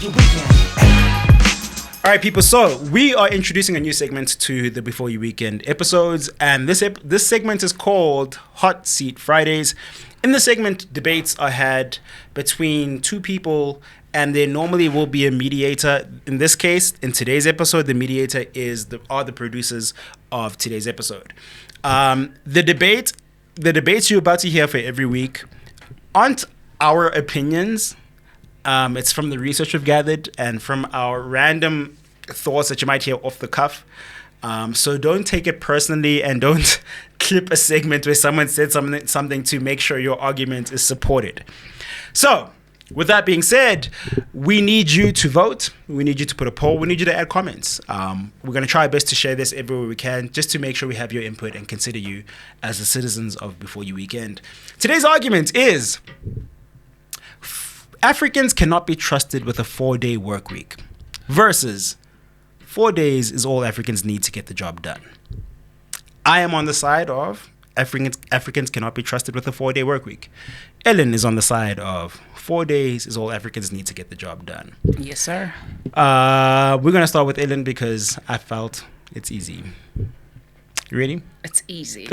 your weekend. All right, people. So we are introducing a new segment to the Before You Weekend episodes, and this segment is called Hot Seat Fridays. In the segment, debates are had between two people, and there normally will be a mediator. In this case, in today's episode, the mediator are the producers of today's episode. The debates you're about to hear for every week aren't our opinions. It's from the research we've gathered and from our random thoughts that you might hear off the cuff. So don't take it personally, and don't clip a segment where someone said something to make sure your argument is supported. So with that being said, we need you to vote. We need you to put a poll. We need you to add comments. We're going to try our best to share this everywhere we can, just to make sure we have your input and consider you as the citizens of Before You Weekend. Today's argument is Africans cannot be trusted with a 4-day work week versus 4 days is all Africans need to get the job done. I am on the side of Africans cannot be trusted with a 4-day work week. Ellen is on the side of 4 days is all Africans need to get the job done. Yes, sir. We're going to start with Ellen because I felt it's easy. You ready? It's easy.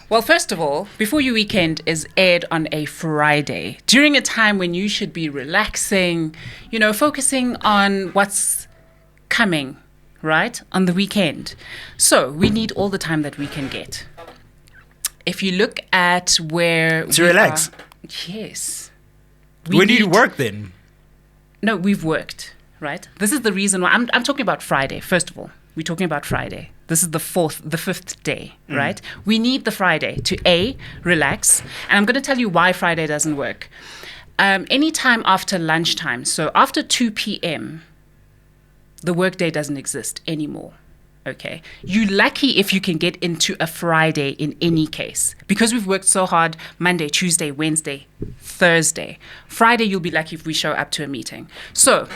Well, first of all, Before You Weekend is aired on a Friday, during a time when you should be relaxing, focusing on what's coming, right, on the weekend. So we need all the time that we can get. If you look at where to relax. Yes. When do you work then? No, we've worked, right? This is the reason why I'm talking about Friday. First of all, we're talking about Friday. This is the fifth day, right? We need the Friday to relax. And I'm going to tell you why Friday doesn't work. Anytime after lunchtime, so after 2 p.m., the workday doesn't exist anymore. Okay. You're lucky if you can get into a Friday in any case. Because we've worked so hard Monday, Tuesday, Wednesday, Thursday. Friday, you'll be lucky if we show up to a meeting. So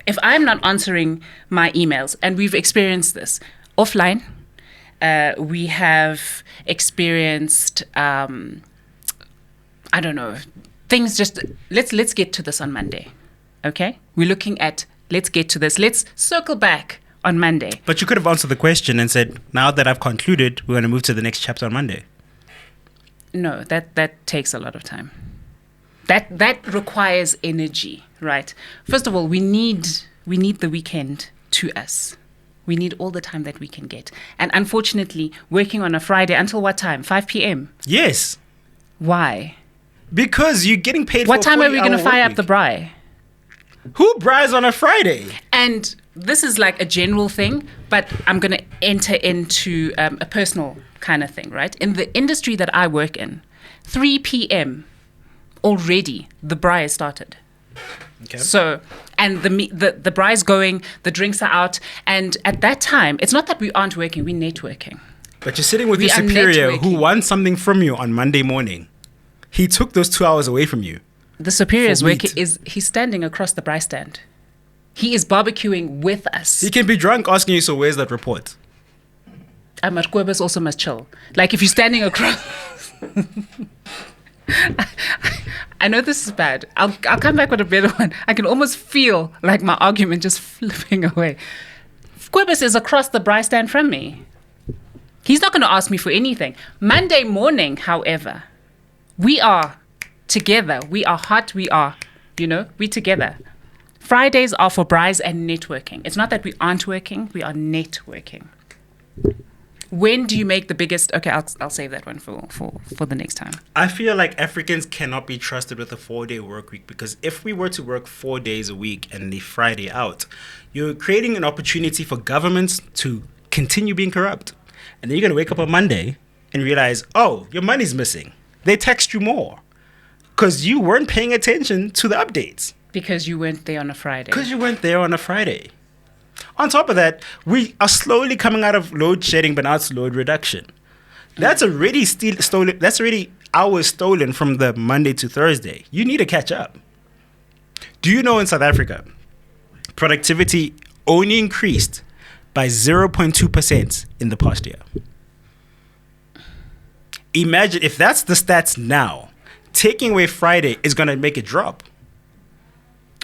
if I'm not answering my emails, and we've experienced this offline, we have experienced, things just, let's get to this on Monday. Okay. We're looking at, let's get to this. Let's circle back on Monday. But you could have answered the question and said, now that I've concluded, we're going to move to the next chapter on Monday. No, that takes a lot of time. That requires energy, right? First of all, we need the weekend to us. We need all the time that we can get. And unfortunately, working on a Friday until what time? 5 p.m.? Yes. Why? Because you're getting paid what for time are we going to fire up the braai? Who braais on a Friday? And this is like a general thing, but I'm going to enter into a personal kind of thing, right? In the industry that I work in, 3 p.m. already the braai has started. Okay. So, and the braai is going, the drinks are out, and at that time, it's not that we aren't working, we're networking. But you're sitting with your superior who wants something from you on Monday morning. He took those 2 hours away from you. The superior's work he's standing across the braai stand. He is barbecuing with us. He can be drunk asking you, so where's that report? Marquebus also must chill. Like if you're standing across... I know this is bad. I'll come back with a better one. I can almost feel like my argument just flipping away. Quibus is across the braai stand from me. He's not going to ask me for anything. Monday morning, however, we are together. We are hot. We are, we together. Fridays are for braais and networking. It's not that we aren't working. We are networking. When do you make the biggest... Okay, I'll save that one for the next time. I feel like Africans cannot be trusted with a 4-day work week, because if we were to work 4 days a week and leave Friday out, you're creating an opportunity for governments to continue being corrupt. And then you're going to wake up on Monday and realize, oh, your money's missing. They taxed you more because you weren't paying attention to the updates. Because you weren't there on a Friday. On top of that, we are slowly coming out of load shedding, but now it's load reduction. That's already stolen. That's already hours stolen from the Monday to Thursday. You need to catch up. Do you know in South Africa, productivity only increased by 0.2% in the past year? Imagine if that's the stats now, taking away Friday is going to make it drop.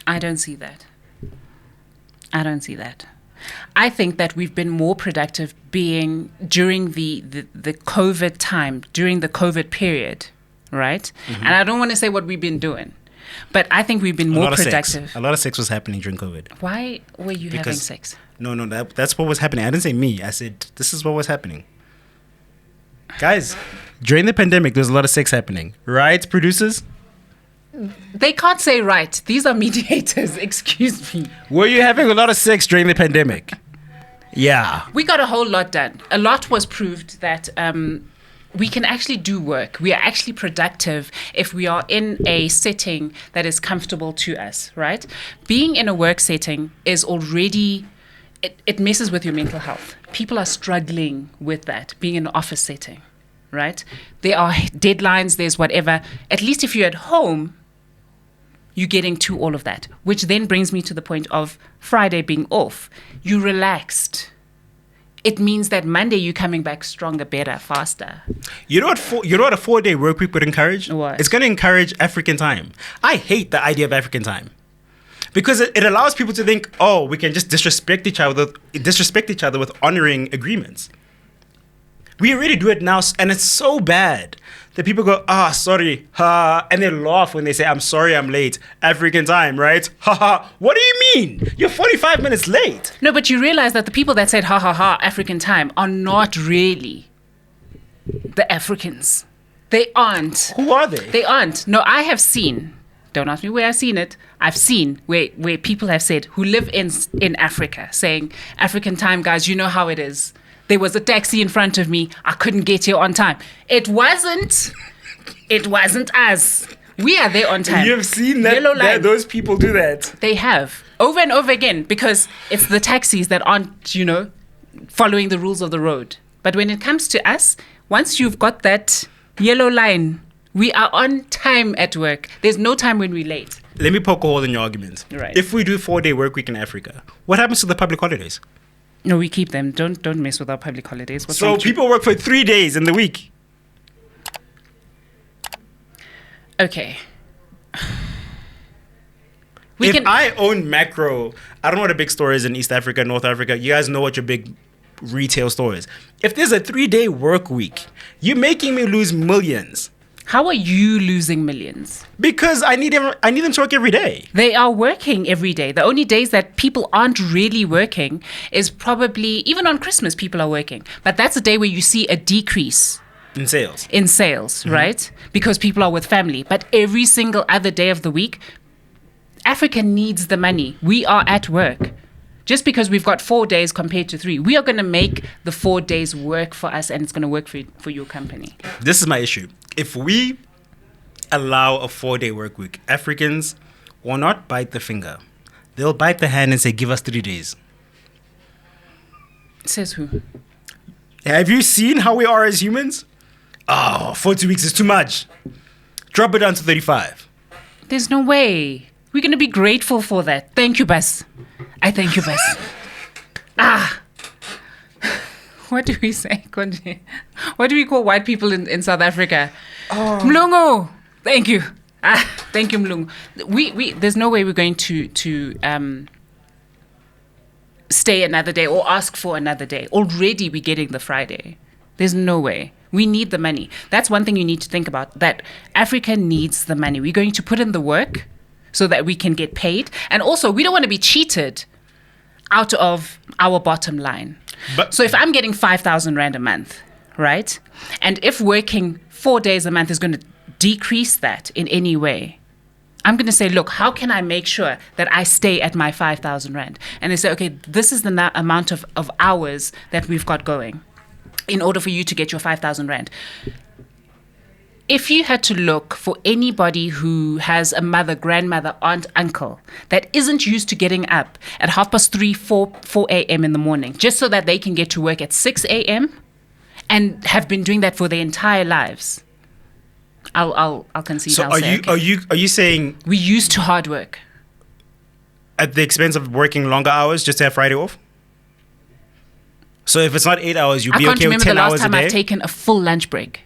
I don't see that. I don't see that. I think that we've been more productive being during the COVID time, during the COVID period, right? Mm-hmm. And I don't want to say what we've been doing, but I think we've been more productive. A lot of sex was happening during COVID. Why were you having sex? No, that's what was happening. I didn't say me. I said this is what was happening. Guys, during the pandemic, there's a lot of sex happening. Right, producers? They can't say right. These are mediators. Excuse me. Were you having a lot of sex during the pandemic? Yeah. We got a whole lot done. A lot was proved that we can actually do work. We are actually productive if we are in a setting that is comfortable to us, right? Being in a work setting is already, it messes with your mental health. People are struggling with that, being in an office setting, right? There are deadlines, there's whatever. At least if you're at home, you're getting to all of that, which then brings me to the point of Friday being off. You relaxed. It means that Monday you're coming back stronger, better, faster. You know what a 4-day work week would encourage? What? It's going to encourage African time. I hate the idea of African time. Because it allows people to think, oh, we can just disrespect each other with honoring agreements. We already do it now, and it's so bad that people go, sorry, and they laugh when they say, I'm sorry, I'm late. African time, right? What do you mean? You're 45 minutes late. No, but you realize that the people that said, African time, are not really the Africans. They aren't. Who are they? They aren't. No, I have seen, don't ask me where I've seen it, I've seen where people have said, who live in Africa, saying, African time, guys, you know how it is. There was a taxi in front of me. I couldn't get here on time. It wasn't us. We are there on time. You've seen that those people do that. They have. Over and over again, because it's the taxis that aren't, following the rules of the road. But when it comes to us, once you've got that yellow line, we are on time at work. There's no time when we're late. Let me poke a hole in your argument. Right. If we do 4-day work week in Africa, what happens to the public holidays? No, we keep them. Don't mess with our public holidays. So people work for 3 days in the week. Okay. I own Macro, I don't know what a big store is in East Africa, North Africa. You guys know what your big retail store is. If there's a 3-day work week, you're making me lose millions. How are you losing millions? Because I need them to work every day. They are working every day. The only days that people aren't really working is probably, even on Christmas, people are working. But that's a day where you see a decrease. In sales, mm-hmm. Right? Because people are with family. But every single other day of the week, Africa needs the money. We are at work. Just because we've got 4 days compared to 3, we are going to make the 4 days work for us, and it's going to work for your company. This is my issue. If we allow a 4-day work week, Africans will not bite the finger. They'll bite the hand and say, give us 3 days. Says who? Have you seen how we are as humans? 40 weeks is too much. Drop it down to 35. There's no way. We're going to be grateful for that. Thank you, Bas. I thank you, Bas. What do we say? What do we call white people in South Africa? Mlungu. Thank you. Thank you, Mlungu. We there's no way we're going to stay another day or ask for another day. Already we're getting the Friday. There's no way. We need the money. That's one thing you need to think about, that Africa needs the money. We're going to put in the work so that we can get paid. And also, we don't want to be cheated out of our bottom line. So if I'm getting 5,000 Rand a month, right? And if working 4 days a month is going to decrease that in any way, I'm going to say, look, how can I make sure that I stay at my 5,000 Rand? And they say, okay, this is the amount of hours that we've got going in order for you to get your 5,000 Rand. If you had to look for anybody who has a mother, grandmother, aunt, uncle that isn't used to getting up at 3:30, 4 a.m. in the morning, just so that they can get to work at 6 a.m. and have been doing that for their entire lives, I'll concede. So are you saying we used to hard work at the expense of working longer hours just to have Friday off? So if it's not 8 hours, you'll be okay with 10 hours a day? I can't remember the last time I've taken a full lunch break.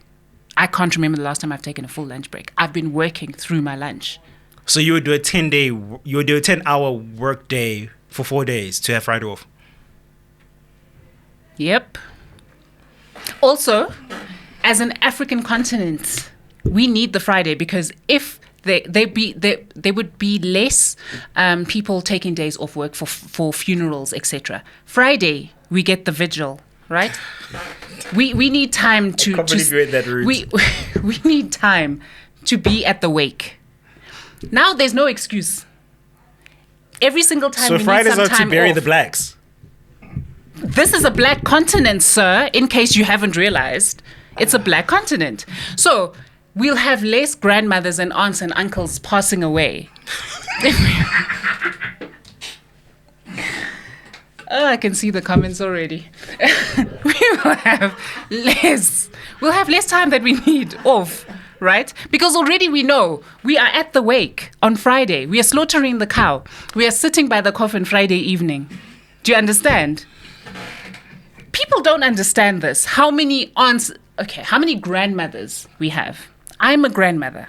I can't remember the last time I've taken a full lunch break. I've been working through my lunch. So you would do a 10-hour work day for 4 days to have Friday off. Yep. Also, as an African continent, we need the Friday because if there would be less people taking days off work for funerals, etc. Friday, we get the vigil, right? We need time to. I can't believe you read that route. We need time to be at the wake. Now there's no excuse. Every single time. So we Fridays need are some to time bury off. the blacks. This is a black continent, sir, in case you haven't realized. It's a black continent. So we'll have less grandmothers and aunts and uncles passing away. Oh, I can see the comments already. We'll have less time that we need off, right? Because already we know we are at the wake on Friday. We are slaughtering the cow. We are sitting by the coffin Friday evening. Do you understand? People don't understand this. How many aunts, how many grandmothers we have. I'm a grandmother.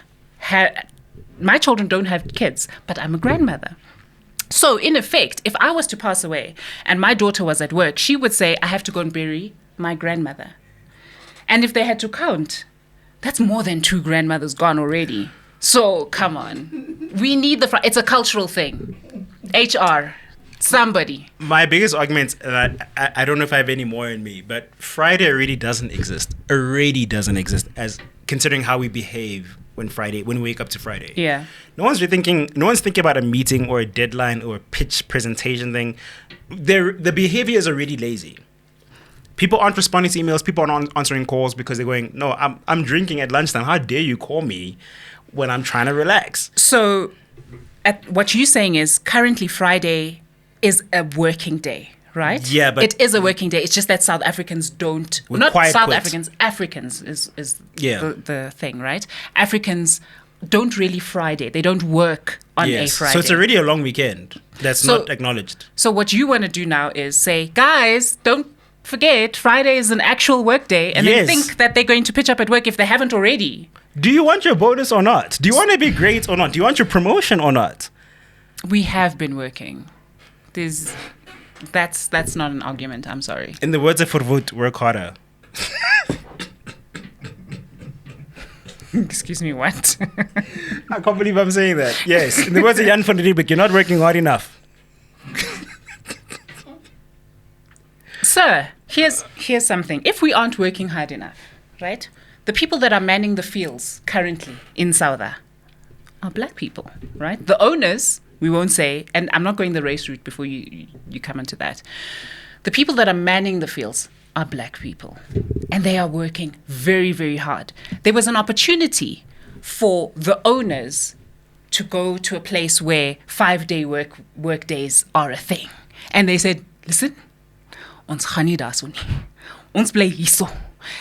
My children don't have kids, but I'm a grandmother. So, in effect, if I was to pass away and my daughter was at work, she would say, I have to go and bury my grandmother. And if they had to count, that's more than 2 grandmothers gone already. So, come on. We need it's a cultural thing. HR, somebody. My biggest argument, I don't know if I have any more in me, but Friday already doesn't exist. As considering how we behave when we wake up to Friday. Yeah. No one's thinking about a meeting or a deadline or a pitch presentation thing. The behavior is already lazy. People aren't responding to emails. People aren't answering calls because they're going, no, I'm drinking at lunchtime. How dare you call me when I'm trying to relax? So what you're saying is currently Friday is a working day, right? Yeah, but it is a working day. It's just that South Africans don't. Not South Africans. Africans is the thing, right? Africans don't really Friday. They don't work on a Friday. So it's already a long weekend that's not acknowledged. So what you want to do now is say, guys, don't forget Friday is an actual work day, and they think that they're going to pitch up at work if they haven't already. Do you want your bonus or not? Do you want to be great or not? Do you want your promotion or not? We have been working. That's not an argument. I'm sorry. In the words of Verwoerd, work harder. Excuse me, what? I can't believe I'm saying that. Yes, in the words of Jan van der Riebeck, you're not working hard enough. Sir, here's something. If we aren't working hard enough, right? The people that are manning the fields currently in Southa are black people, right? The owners, we won't say, and I'm not going the race route before you come into that. The people that are manning the fields are black people, and they are working very, very hard. There was an opportunity for the owners to go to a place where 5-day work days are a thing. And they said, listen, ons gaan nie daar so nie. Ons bly hierso.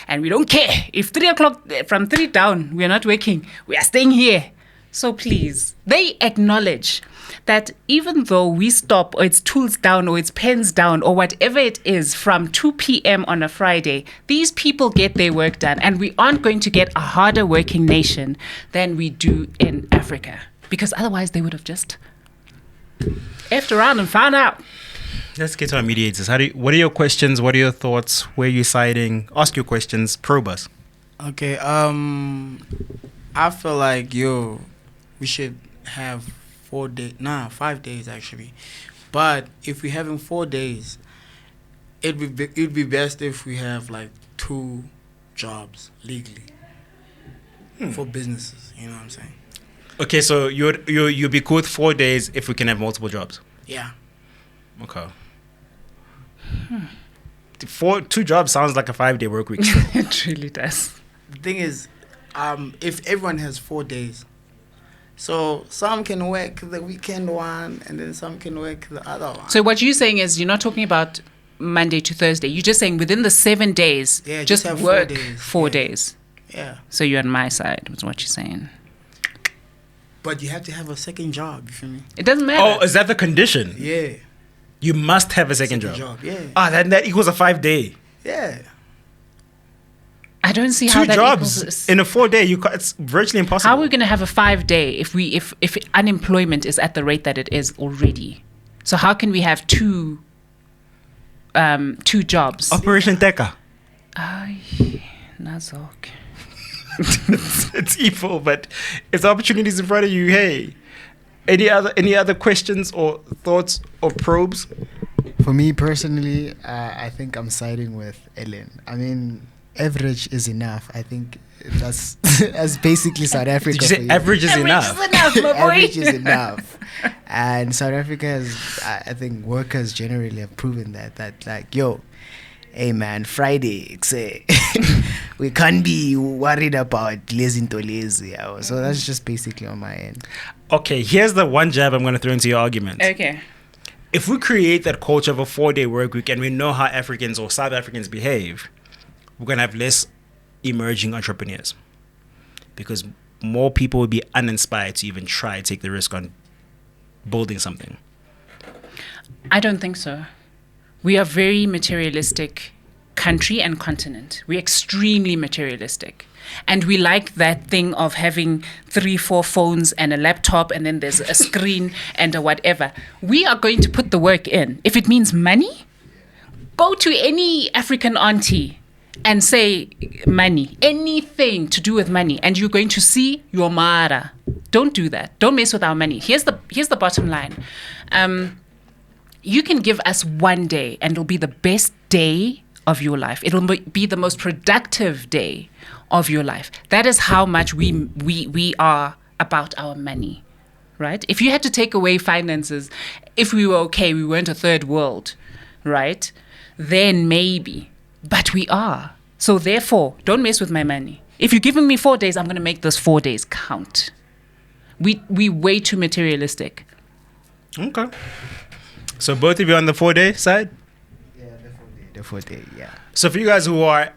And we don't care. If 3 o'clock, from 3 down, we are not working. We are staying here. So please, they acknowledge that even though we stop or it's tools down or it's pens down or whatever it is from 2 p.m. on a Friday, these people get their work done, and we aren't going to get a harder working nation than we do in Africa, because otherwise they would have just effed around and found out. Let's get to our mediators. What are your questions? What are your thoughts? Where are you siding? Ask your questions. Probe us. Okay. I feel like we should have 5 days actually. But if we're having 4 days, it'd be best if we have like 2 jobs legally for businesses. You know what I'm saying? Okay, so you'd be cool with 4 days if we can have multiple jobs. Yeah. Okay. 2 jobs sounds like a 5-day work week. It really does. The thing is, if everyone has 4 days, so some can work the weekend one and then some can work the other one. So what you're saying is you're not talking about Monday to Thursday. You're just saying within the 7 days, just have work 4 days. 4 days. Yeah. So you're on my side, was what you're saying. But you have to have a second job, you feel me? It doesn't matter. Oh, is that the condition? Yeah. You must have a second job. Yeah. That equals a 5-day. Yeah. I don't see 2 how that jobs equals. in a 4-day. It's virtually impossible. How are we going to have a 5-day if unemployment is at the rate that it is already? So how can we have two jobs? Operation Teka. Ay, Nazok. It's evil, but if the opportunity is in front of you, hey. Any other questions or thoughts or probes? For me personally, I think I'm siding with Ellen. I mean, average is enough. I think that's basically South Africa. Did you say average is enough? Average is enough, my boy. Average is enough. And South Africa has, I think workers generally have proven that like, yo, hey man, Friday, we can't be worried about lazy to lazy. So that's just basically on my end. Okay, here's the one jab I'm going to throw into your argument. Okay. If we create that culture of a 4-day work week and we know how Africans or South Africans behave, we're going to have less emerging entrepreneurs because more people will be uninspired to even try to take the risk on building something. I don't think so. We are very materialistic country and continent. We're extremely materialistic. And we like that thing of having 3-4 phones and a laptop and then there's a screen and a whatever. We are going to put the work in. If it means money, go to any African auntie and say money, anything to do with money, and you're going to see your mara. Don't do that. Don't mess with our money. Here's the bottom line. You can give us one day and it'll be the best day of your life. It'll be the most productive day of your life. That is how much we are about our money, right? If you had to take away finances, if we were okay, we weren't a third world, right? Then maybe, but we are. So therefore, don't mess with my money. If you're giving me 4 days, I'm going to make those 4 days count. We way too materialistic. Okay. So both of you on the 4-day side? Yeah, the 4-day, yeah. So for you guys who are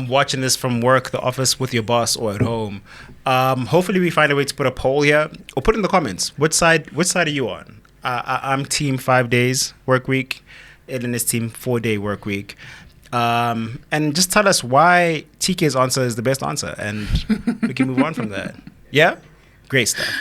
watching this from work, the office, with your boss, or at home, hopefully we find a way to put a poll here, or put in the comments. Which side are you on? I'm team 5 days work week. Ellen is team 4-day work week. And just tell us why TK's answer is the best answer, and we can move on from that. Yeah? Great stuff.